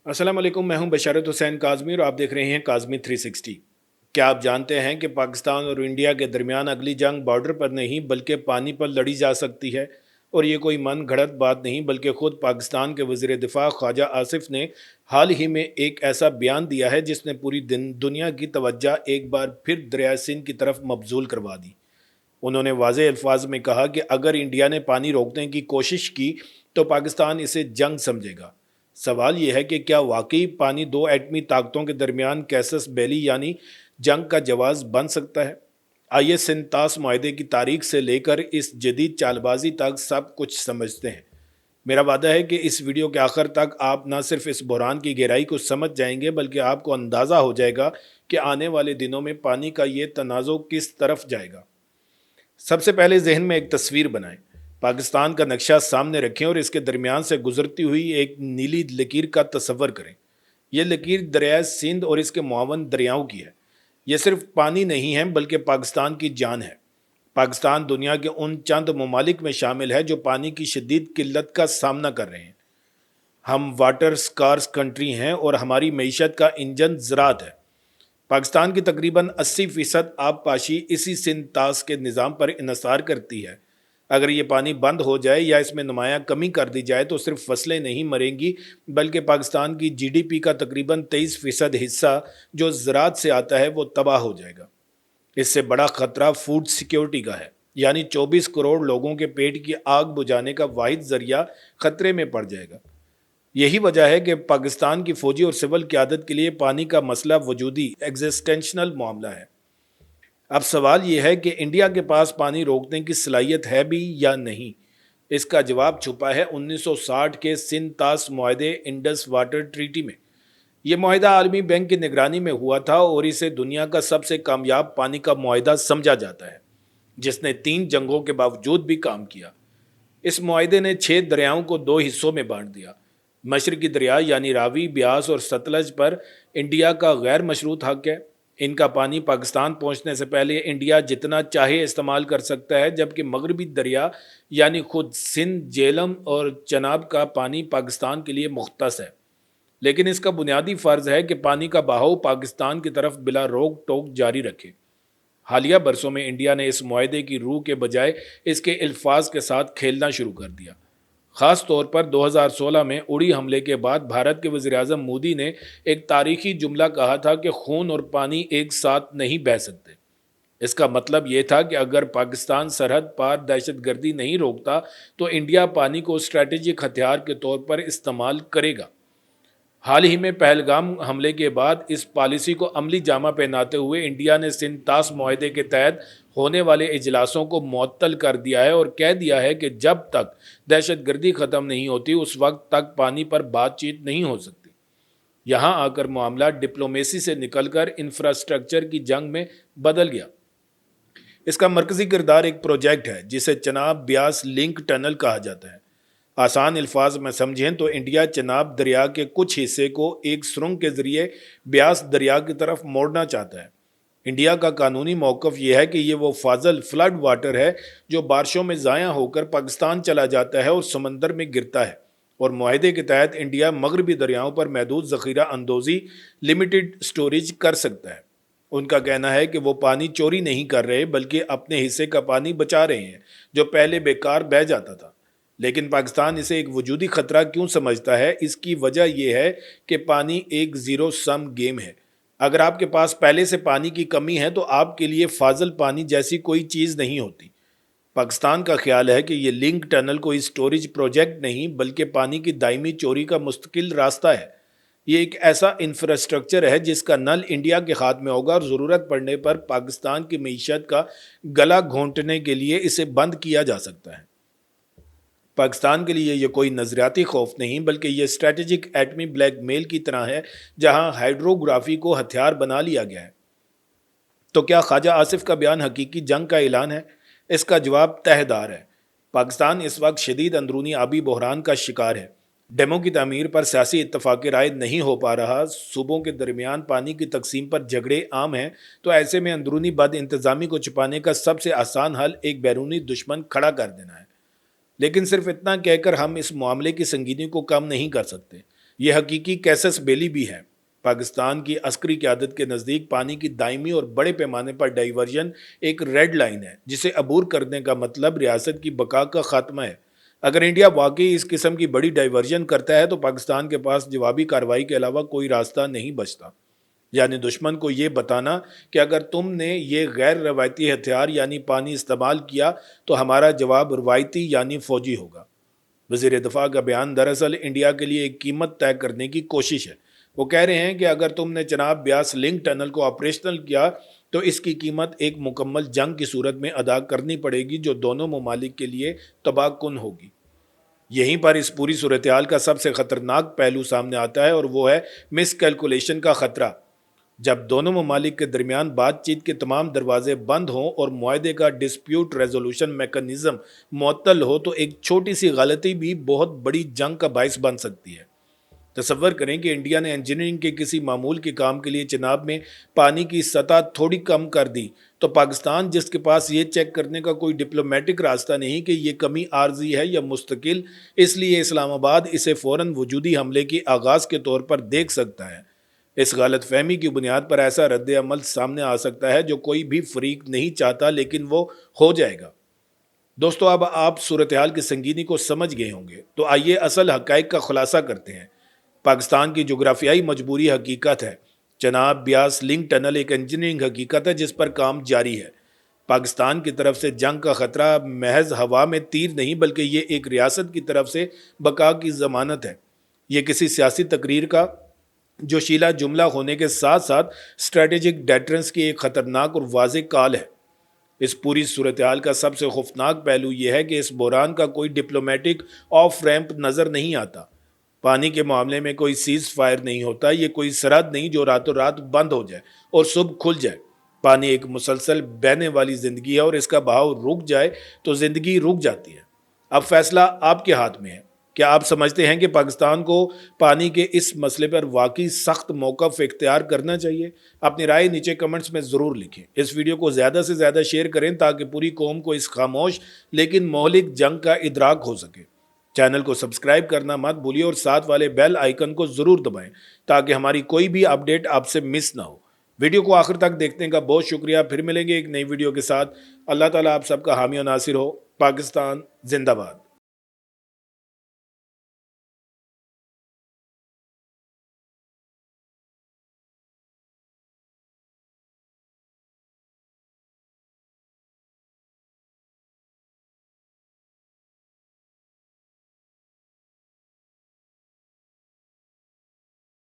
अस्सलाम वालेकुम। मैं हूं बशरत हुसैन काज़मी और आप देख रहे हैं काज़मी 360। क्या आप जानते हैं कि पाकिस्तान और इंडिया के दरमियान अगली जंग बॉर्डर पर नहीं बल्कि पानी पर लड़ी जा सकती है। और ये कोई मन घड़त बात नहीं बल्कि ख़ुद पाकिस्तान के वज़ीर दिफ़ा ख्वाजा आसिफ ने हाल ही में एक ऐसा बयान दिया है जिसने पूरी दुनिया की तवज्जो एक बार फिर दरिया सिंध की तरफ मबजूल करवा दी। उन्होंने वाज़े अल्फाज में कहा कि अगर इंडिया ने पानी रोकने की कोशिश की तो पाकिस्तान इसे जंग समझेगा। सवाल यह है कि क्या वाकई पानी दो एटमी ताकतों के दरमियान कैसस बेली यानी जंग का जवाब बन सकता है। आइए सिंतास माहदे की तारीख से लेकर इस जदीद चालबाजी तक सब कुछ समझते हैं। मेरा वादा है कि इस वीडियो के आखिर तक आप न सिर्फ इस बहरान की गहराई को समझ जाएंगे बल्कि आपको अंदाज़ा हो जाएगा कि आने वाले दिनों में पानी का ये तनाज़ो किस तरफ जाएगा। सबसे पहले जहन में एक तस्वीर बनाएं। पाकिस्तान का नक्शा सामने रखें और इसके दरमियान से गुजरती हुई एक नीली लकीर का तस्वर करें। यह लकीर दरिया सिंध और इसके मुआवन दरियाओं की है। यह सिर्फ पानी नहीं है बल्कि पाकिस्तान की जान है। पाकिस्तान दुनिया के उन चंद ममालिक में शामिल है जो पानी की शदीद किल्लत का सामना कर रहे हैं। हम वाटर स्कार्स कंट्री हैं और हमारी मीशत का इंजन ज़राअत है। पाकिस्तान की तकरीबन 80% आबपाशी इसी सिंध तास के निज़ाम पर इन्हसार करती है। अगर ये पानी बंद हो जाए या इसमें नुमायाँ कमी कर दी जाए तो सिर्फ फसलें नहीं मरेंगी बल्कि पाकिस्तान की GDP का तकरीबन 23% हिस्सा जो ज़राअत से आता है वो तबाह हो जाएगा। इससे बड़ा ख़तरा फूड सिक्योरिटी का है, यानी 24 करोड़ लोगों के पेट की आग बुझाने का वाहिद ज़रिया ख़तरे में पड़ जाएगा। यही वजह है कि पाकिस्तान की फ़ौजी और सिविल क़यादत के लिए पानी का मसला वजूदी एग्जिस्टेंशनल मामला है। अब सवाल यह है कि इंडिया के पास पानी रोकने की सलाहियत है भी या नहीं। इसका जवाब छुपा है 1960 के सिंध तास मुआहदे इंडस वाटर ट्रीटी में। यह मुआहदा आलमी बैंक की निगरानी में हुआ था और इसे दुनिया का सबसे कामयाब पानी का मुआहदा समझा जाता है, जिसने 3 जंगों के बावजूद भी काम किया। इस मुआहदे ने 6 दरियाओं को 2 हिस्सों में बांट दिया। मशरकी दरिया यानी रावी, ब्यास और सतलज पर इंडिया का गैर मशरूत हक है। इनका पानी पाकिस्तान पहुंचने से पहले इंडिया जितना चाहे इस्तेमाल कर सकता है, जबकि मगरबी दरिया यानी खुद सिंध, जेलम और चनाब का पानी पाकिस्तान के लिए मुख्तस है। लेकिन इसका बुनियादी फ़र्ज़ है कि पानी का बहाव पाकिस्तान की तरफ बिला रोक टोक जारी रखे। हालिया बरसों में इंडिया ने इस मुआहदे की रूह के बजाय इसके अल्फाज के साथ खेलना शुरू कर दिया। ख़ास तौर पर 2016 में उड़ी हमले के बाद भारत के वज़ीर-ए-आज़म मोदी ने एक तारीखी जुमला कहा था कि खून और पानी एक साथ नहीं बह सकते। इसका मतलब ये था कि अगर पाकिस्तान सरहद पार दहशतगर्दी नहीं रोकता तो इंडिया पानी को स्ट्रैटेजिक हथियार के तौर पर इस्तेमाल करेगा। हाल ही में पहलगाम हमले के बाद इस पॉलिसी को अमली जामा पहनाते हुए इंडिया ने सिंध तास मुआहदे के तहत होने वाले इजलासों को मुअत्तल कर दिया है और कह दिया है कि जब तक दहशतगर्दी ख़त्म नहीं होती उस वक्त तक पानी पर बातचीत नहीं हो सकती। यहाँ आकर मामला डिप्लोमेसी से निकलकर इंफ्रास्ट्रक्चर की जंग में बदल गया। इसका मरकज़ी किरदार एक प्रोजेक्ट है जिसे चनाब ब्यास लिंक टनल कहा जाता है। आसान अल्फाज में समझें तो इंडिया चनाब दरिया के कुछ हिस्से को एक सुरंग के ज़रिए ब्यास दरिया की तरफ मोड़ना चाहता है। इंडिया का कानूनी मौक़िफ़ यह है कि ये वो फाजल फ्लड वाटर है जो बारिशों में ज़ाया होकर पाकिस्तान चला जाता है और समंदर में गिरता है, और मुआहदे के तहत इंडिया मगरबी दरियाओं पर महदूद ज़ख़ीरा अंदोज़ी लिमिटेड स्टोरेज कर सकता है। उनका कहना है कि वो पानी चोरी नहीं कर रहे बल्कि अपने हिस्से का पानी बचा रहे हैं जो पहले बेकार बह जाता था। लेकिन पाकिस्तान इसे एक वजूदी ख़तरा क्यों समझता है? इसकी वजह यह है कि पानी एक ज़ीरो सम गेम है। अगर आपके पास पहले से पानी की कमी है तो आपके लिए फाजल पानी जैसी कोई चीज़ नहीं होती। पाकिस्तान का ख्याल है कि ये लिंक टनल कोई स्टोरेज प्रोजेक्ट नहीं बल्कि पानी की दायमी चोरी का मुस्तकिल रास्ता है। ये एक ऐसा इंफ्रास्ट्रक्चर है जिसका नल इंडिया के हाथ में होगा और ज़रूरत पड़ने पर पाकिस्तान की मीशत का गला घोंटने के लिए इसे बंद किया जा सकता है। पाकिस्तान के लिए ये कोई नज़रियाती खौफ नहीं बल्कि ये स्ट्रैटेजिक एटमी ब्लैकमेल की तरह है जहां हाइड्रोग्राफी को हथियार बना लिया गया है। तो क्या ख्वाजा आसिफ का बयान हकीकी जंग का ऐलान है? इसका जवाब तहदार है। पाकिस्तान इस वक्त शदीद अंदरूनी आबी बहरान का शिकार है। डैमों की तामीर पर सियासी इत्तफाक राय नहीं हो पा रहा, सूबों के दरमियान पानी की तकसीम पर झगड़े आम हैं। तो ऐसे में अंदरूनी बद इंतज़ामी को छुपाने का सबसे आसान हल एक बैरूनी दुश्मन खड़ा कर देना है। लेकिन सिर्फ इतना कहकर हम इस मामले की संगीनी को कम नहीं कर सकते। یہ حقیقی کیسس بیلی بھی ہے۔ پاکستان کی عسکری قیادت کے نزدیک پانی کی دائمی اور بڑے پیمانے پر ڈائیورژن ایک ریڈ لائن ہے، جسے عبور کرنے کا مطلب ریاست کی بقا کا خاتمہ ہے۔ اگر انڈیا واقعی اس قسم کی بڑی ڈائیورژن کرتا ہے تو پاکستان کے پاس جوابی کارروائی کے علاوہ کوئی راستہ نہیں بچتا، یعنی دشمن کو یہ بتانا کہ اگر تم نے یہ غیر روایتی ہتھیار یعنی پانی استعمال کیا تو ہمارا جواب روایتی یعنی فوجی ہوگا۔ وزیر دفاع کا بیان دراصل انڈیا کے لیے ایک قیمت طے کرنے کی کوشش ہے۔ وہ کہہ رہے ہیں کہ اگر تم نے چناب بیاس لنک ٹنل کو آپریشنل کیا تو اس کی قیمت ایک مکمل جنگ کی صورت میں ادا کرنی پڑے گی جو دونوں ممالک کے لیے تباہ کن ہوگی۔ یہیں پر اس پوری صورتحال کا سب سے خطرناک پہلو سامنے آتا ہے اور وہ ہے مس کیلکولیشن کا خطرہ۔ جب دونوں ممالک کے درمیان بات چیت کے تمام دروازے بند ہوں اور معاہدے کا ڈسپیوٹ ریزولوشن میکانزم معطل ہو تو ایک چھوٹی سی غلطی بھی بہت بڑی جنگ کا باعث بن سکتی ہے۔ تصور کریں کہ انڈیا نے انجینئرنگ کے کسی معمول کے کام کے لیے چناب میں پانی کی سطح تھوڑی کم کر دی تو پاکستان، جس کے پاس یہ چیک کرنے کا کوئی ڈپلومیٹک راستہ نہیں کہ یہ کمی عارضی ہے یا مستقل، اس لیے اسلام آباد اسے فوراً وجودی حملے کے آغاز کے طور پر دیکھ سکتا ہے۔ اس غلط فہمی کی بنیاد پر ایسا رد عمل سامنے آ سکتا ہے جو کوئی بھی فریق نہیں چاہتا، لیکن وہ ہو جائے گا۔ دوستو، اب آپ صورتحال کی سنگینی کو سمجھ گئے ہوں گے، تو آئیے اصل حقائق کا خلاصہ کرتے ہیں۔ پاکستان کی جغرافیائی مجبوری حقیقت ہے۔ چناب بیاس لنک ٹنل ایک انجینئرنگ حقیقت ہے جس پر کام جاری ہے۔ پاکستان کی طرف سے جنگ کا خطرہ محض ہوا میں تیر نہیں، بلکہ یہ ایک ریاست کی طرف سے بقا کی ضمانت ہے۔ یہ کسی سیاسی تقریر کا جو شیلا جملہ ہونے کے ساتھ ساتھ اسٹریٹجک ڈیٹرنس کی ایک خطرناک اور واضح کال ہے۔ اس پوری صورتحال کا سب سے خوفناک پہلو یہ ہے کہ اس بحران کا کوئی ڈپلومیٹک آف ریمپ نظر نہیں آتا۔ پانی کے معاملے میں کوئی سیز فائر نہیں ہوتا، یہ کوئی سرحد نہیں جو راتوں رات بند ہو جائے اور صبح کھل جائے۔ پانی ایک مسلسل بہنے والی زندگی ہے اور اس کا بہاؤ رک جائے تو زندگی رک جاتی ہے۔ اب فیصلہ آپ کے ہاتھ میں ہے۔ کیا آپ سمجھتے ہیں کہ پاکستان کو پانی کے اس مسئلے پر واقعی سخت موقف اختیار کرنا چاہیے؟ اپنی رائے نیچے کمنٹس میں ضرور لکھیں۔ اس ویڈیو کو زیادہ سے زیادہ شیئر کریں تاکہ پوری قوم کو اس خاموش لیکن مہلک جنگ کا ادراک ہو سکے۔ چینل کو سبسکرائب کرنا مت بھولیے اور ساتھ والے بیل آئیکن کو ضرور دبائیں تاکہ ہماری کوئی بھی اپڈیٹ آپ سے مس نہ ہو۔ ویڈیو کو آخر تک دیکھنے کا بہت شکریہ۔ پھر ملیں گے ایک نئی ویڈیو کے ساتھ۔ اللہ تعالیٰ آپ سب کا حامی و ناصر ہو۔ پاکستان زندہ باد۔